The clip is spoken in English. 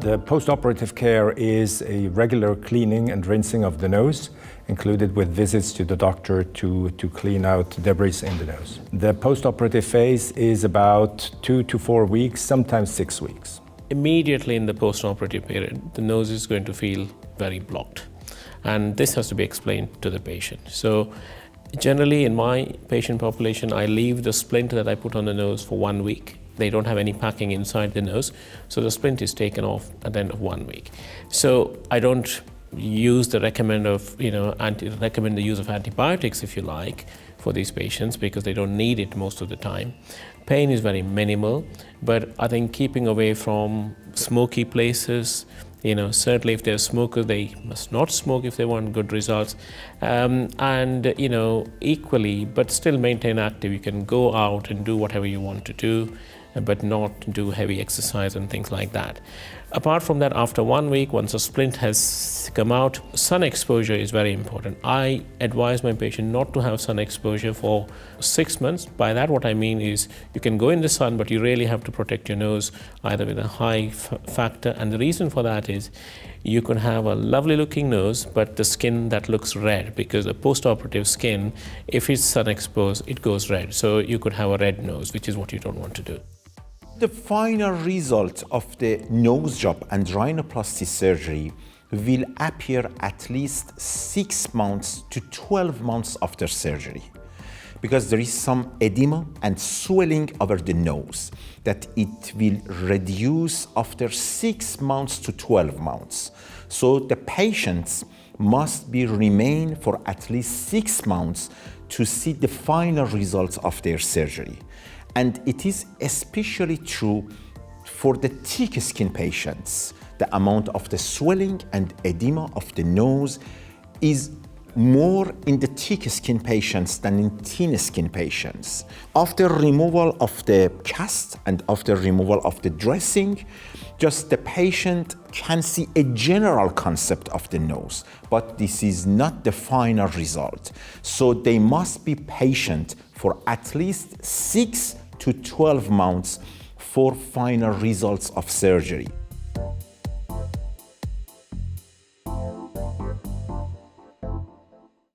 The postoperative care is a regular cleaning and rinsing of the nose, included with visits to the doctor to clean out debris in the nose. The postoperative phase is about 2 to 4 weeks, sometimes 6 weeks. Immediately in the postoperative period, the nose is going to feel very blocked. And this has to be explained to the patient. So generally in my patient population, I leave the splint that I put on the nose for 1 week. They don't have any packing inside the nose, so the splint is taken off at the end of 1 week. So I don't use the recommend the use of antibiotics, if you like, for these patients because they don't need it most of the time. Pain is very minimal, but I think keeping away from smoky places, certainly if they're smokers, they must not smoke if they want good results. Equally, but still maintain active. You can go out and do whatever you want to do, but not do heavy exercise and things like that. Apart from that, after 1 week, once a splint has come out, sun exposure is very important. I advise my patient not to have sun exposure for 6 months. By that, what I mean is you can go in the sun, but you really have to protect your nose either with a high factor. And the reason for that is you can have a lovely looking nose, but the skin that looks red, because the postoperative skin, if it's sun exposed, it goes red. So you could have a red nose, which is what you don't want to do. The final result of the nose job and rhinoplasty surgery will appear at least 6 months to 12 months after surgery, because there is some edema and swelling over the nose that it will reduce after 6 months to 12 months. So the patients must remain for at least 6 months to see the final results of their surgery. And it is especially true for the thick skin patients. The amount of the swelling and edema of the nose is more in the thick skin patients than in thin skin patients. After removal of the cast and after removal of the dressing, just the patient can see a general concept of the nose, but this is not the final result. So they must be patient for at least 6 to 12 months for final results of surgery.